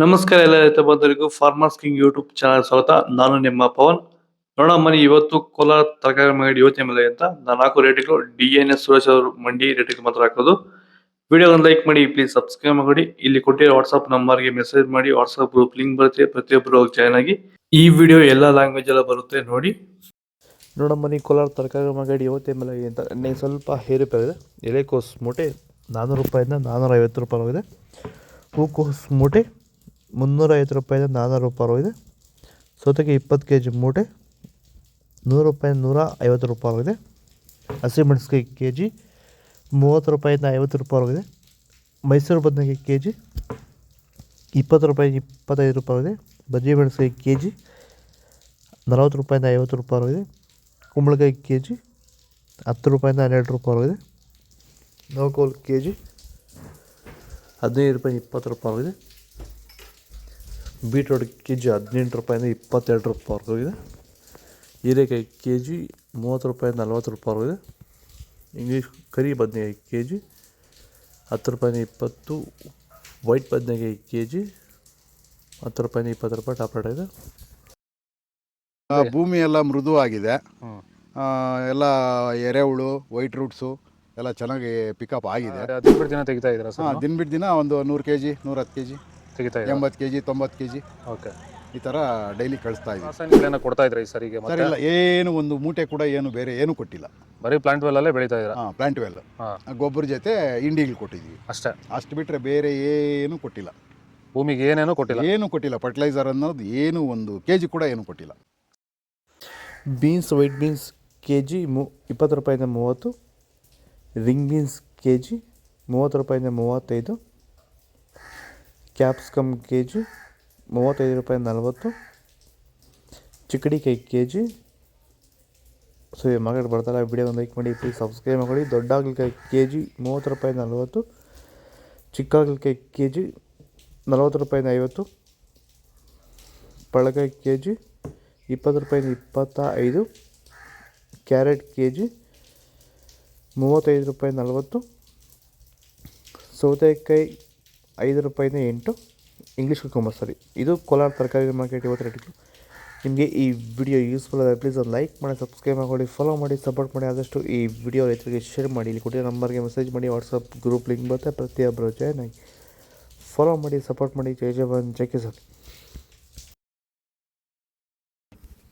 ನಮಸ್ಕಾರ ಎಲ್ಲ ರೈತ ಬಂಧುಗಳಿಗೂ ಫಾರ್ಮರ್ಸ್ ಕಿಂಗ್ ಯೂಟ್ಯೂಬ್ ಚಾನಲ್ ಸ್ವಾಗತ. ನಾನು ನಿಮ್ಮ ಪವನ್. ನೋಡೋಣ ಮನಿ ಇವತ್ತು ಕೋಲಾರ ತರಕಾರಿ ಮಂಡಿ ಯೋಚನೆ ಮೇಲೆ ಅಂತ ನಾನು ಹಾಕೋ ರೇಟ್ಗಳು DNS ಸುರೇಶ್ ಅವರು ಮಂಡಿ ರೇಟ್ಗೆ ಮಾತ್ರ ಹಾಕೋದು. ವಿಡಿಯೋ ಒಂದು ಲೈಕ್ ಮಾಡಿ, ಪ್ಲೀಸ್ ಸಬ್ಸ್ಕ್ರೈಬ್ ಮಾಡಿ. ಇಲ್ಲಿ ಕೊಟ್ಟಿರೋ ವಾಟ್ಸ್ಆಪ್ ನಂಬರ್ಗೆ ಮೆಸೇಜ್ ಮಾಡಿ, ವಾಟ್ಸ್ಆಪ್ ಗ್ರೂಪ್ ಲಿಂಕ್ ಬರುತ್ತೆ, ಪ್ರತಿಯೊಬ್ಬರು ಜಾಯ್ನ್ ಆಗಿ. ಈ ವಿಡಿಯೋ ಎಲ್ಲ ಲ್ಯಾಂಗ್ವೇಜ್ ಎಲ್ಲ ಬರುತ್ತೆ ನೋಡಿ. ನೋಡಮ್ಮನಿ ಕೋಲಾರ ತರಕಾರಿ ಮಂಗಡಿ ಇವತ್ತೇ ಮೇಲೆ ಅಂತ ಸ್ವಲ್ಪ ಹೇರುಪೇರಿದೆ. ಎಲೆಕೋಸು ಮೂಟೆ 400 ರೂಪಾಯಿಂದ 450 ರೂಪಾಯಿ ಇದೆ. ಹೂಕೋಸು ಮೂಟೆ 350 ರೂಪಾಯಿಂದ 400 ರೂಪಾಯಿ ಇದೆ. ಸೌತೆಗೆ 20 kg ಮೂಟೆ 100 ರೂಪಾಯಿಂದ 150 ರೂಪಾಯಿ ಇದೆ. ಹಸಿಮೆಣಸಿನಕಾಯಿ kg 30 ರೂಪಾಯಿಂದ 50 ರೂಪಾಯಿ ಇದೆ. ಮೈಸೂರು ಬದನೆಕಾಯಿ kg 20 ರೂಪಾಯಿಂದ 25 ರೂಪಾಯಿ ಇದೆ. ಬಜ್ಜಿ ಮೆಣಸಿನಕಾಯಿ kg 40 ರೂಪಾಯಿಂದ 50 ರೂಪಾಯಿ ಇದೆ. ಕುಂಬಳಕಾಯಿ kg 10 ರೂಪಾಯಿಂದ 12 ರೂಪಾಯಿ ಇದೆ. ನವಕೋಲು kg 15 ರೂಪಾಯಿ 20 ರೂಪಾಯಿ ಇದೆ. ಬೀಟ್ರೋಟ್ kg 18 ರೂಪಾಯಿಂದ 22 ರೂಪಾಯಿ ಇದೆ. ಹೀರೆಕಾಯಿ kg 30 ರೂಪಾಯಿಂದ 40 ರೂಪಾಯಿ ಇದೆ. ಇಂಗ್ಲೀಷ್ ಕರಿ ಬದನೆಕಾಯಿ kg 10 ರೂಪಾಯಿಂದ 20. ವೈಟ್ ಬದನೆಕಾಯಿ kg 10 ರೂಪಾಯಿಂದ 20 ರೂಪಾಯಿ ಟಾಪ್ ರೇಟ್ ಇದೆ. ಭೂಮಿ ಎಲ್ಲ ಮೃದುವಾಗಿದೆ. ಎಲ್ಲ ಎರೆಹುಳು, ವೈಟ್ ರೂಟ್ಸು ಎಲ್ಲ ಚೆನ್ನಾಗಿ ಪಿಕಪ್ ಆಗಿದೆ. ದಿನ ಬಿಟ್ಟು ದಿನ ತೆಗಿತಾ ಇದ್ದೀರಾ ಸರ್? ದಿನ ಬಿಟ್ಟು ದಿನ ಒಂದು 100 kg 110 kg ತೆಗಿತಾ ಇದ್ದೀರಾ? 80 kg 90 kg ಓಕೆ. ಈ ಥರ ಡೈಲಿ ಕಳಿಸ್ತಾ ಇದ್ದೀವಿ. ರಾಸಾಯನಿಕಗಳನ್ನ ಕೊಡ್ತಾ ಇದ್ರಾ ಈ ಸರಿಗೆ? ಸರ್ ಇಲ್ಲ, ಏನು ಒಂದು ಮೂಟೆ ಕೂಡ ಏನು ಬೇರೆ ಏನು ಕೊಟ್ಟಿಲ್ಲ. ಬರೀ ಪ್ಲಾಂಟ್ ವೆಲ್ ಅಲ್ಲೇ ಬೆಳೀತಾ ಇದ್ದೀರಾ? ಪ್ಲಾಂಟ್ ವೆಲ್ ಗೊಬ್ಬರ ಜೊತೆ ಇಂಡಿಗಳು ಕೊಟ್ಟಿದ್ದೀವಿ ಅಷ್ಟೇ. ಅಷ್ಟು ಬಿಟ್ಟರೆ ಬೇರೆ ಏನು ಕೊಟ್ಟಿಲ್ಲ. ಭೂಮಿಗೆ ಏನೇನೂ ಕೊಟ್ಟಿಲ್ಲ? ಏನು ಕೊಟ್ಟಿಲ್ಲ. ಫರ್ಟಿಲೈಸರ್ ಅನ್ನೋದು ಏನು ಒಂದು kg ಕೂಡ ಏನು ಕೊಟ್ಟಿಲ್ಲ. ಬೀನ್ಸ್ ವೈಟ್ ಬೀನ್ಸ್ kg 20 ರೂಪಾಯಿಂದ 30. ರಿಂಗ್ ಬೀನ್ಸ್ kg 30 ರೂಪಾಯಿಂದ 35. ಕ್ಯಾಪ್ಸಿಕಮ್ kg 35 ರೂಪಾಯಿಂದ 40. ಚಿಕ್ಕಡಿಕಾಯಿ kg. ಸೊ ಈ ಮಾರ್ಕೆಟ್ ಬರ್ತಾಯಿಲ್ಲ. ವಿಡಿಯೋ ಒಂದು ಲೈಕ್ ಮಾಡಿ, ಪ್ಲೀಸ್ ಸಬ್ಸ್ಕ್ರೈಬ್ ಮಾಡಿ. ದೊಡ್ಡ ಹಾಗಲಕಾಯಿ kg 30 ರೂಪಾಯಿಂದ 40. ಚಿಕ್ಕ ಹಾಗಲಕಾಯಿ kg 40 ರೂಪಾಯಿಂದ 50. ಪಳಕಾಯಿ kg 20 ರೂಪಾಯಿಂದ 25. ಕ್ಯಾರೆಟ್ kg 35 ರೂಪಾಯಿಂದ 40. ಸೌತೆಕಾಯಿ 5 ರೂಪಾಯಿಂದ 8. ಇಂಗ್ಲೀಷ್ ಕುಕುಂಬರ್ ಸರಿ. ಇದು ಕೋಲಾರ ತರಕಾರಿ ಮಾರ್ಕೆಟ್ ಇವತ್ತು ರೇಟ್ಗಳು. ನಿಮಗೆ ಈ ವಿಡಿಯೋ ಯೂಸ್ಫುಲ್ ಆದರೆ ಪ್ಲೀಸ್ ಒಂದು ಲೈಕ್ ಮಾಡಿ, ಸಬ್ಸ್ಕ್ರೈಬ್ ಮಾಡಿ, ಫಾಲೋ ಮಾಡಿ, ಸಪೋರ್ಟ್ ಮಾಡಿ. ಆದಷ್ಟು ಈ ವಿಡಿಯೋ ರೈತರಿಗೆ ಶೇರ್ ಮಾಡಿ. ಇಲ್ಲಿ ಕೊಟ್ಟಿರೋ ನಂಬರ್ಗೆ ಮೆಸೇಜ್ ಮಾಡಿ, ವಾಟ್ಸಪ್ ಗ್ರೂಪ್ ಲಿಂಕ್ ಬರುತ್ತೆ, ಪ್ರತಿಯೊಬ್ಬರು ಜಾಯ್ನ್ ಆಗಿ ಫಾಲೋ ಮಾಡಿ, ಸಪೋರ್ಟ್ ಮಾಡಿ. ಜೈ ಜವಾನ್ ಜೈ ಕಿಸಾನ್.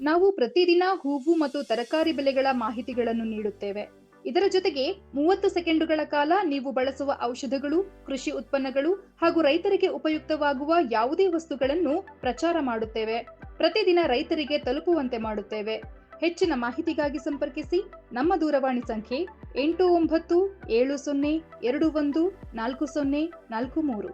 ನಾವು ಪ್ರತಿದಿನ ಹೂವು ಮತ್ತು ತರಕಾರಿ ಬೆಲೆಗಳ ಮಾಹಿತಿಗಳನ್ನು ನೀಡುತ್ತೇವೆ. ಇದರ ಜೊತೆಗೆ 30 ಸೆಕೆಂಡುಗಳ ಕಾಲ ನೀವು ಬಳಸುವ ಔಷಧಗಳು, ಕೃಷಿ ಉತ್ಪನ್ನಗಳು ಹಾಗೂ ರೈತರಿಗೆ ಉಪಯುಕ್ತವಾಗುವ ಯಾವುದೇ ವಸ್ತುಗಳನ್ನು ಪ್ರಚಾರ ಮಾಡುತ್ತೇವೆ. ಪ್ರತಿದಿನ ರೈತರಿಗೆ ತಲುಪುವಂತೆ ಮಾಡುತ್ತೇವೆ. ಹೆಚ್ಚಿನ ಮಾಹಿತಿಗಾಗಿ ಸಂಪರ್ಕಿಸಿ. ನಮ್ಮ ದೂರವಾಣಿ ಸಂಖ್ಯೆ 8970214043.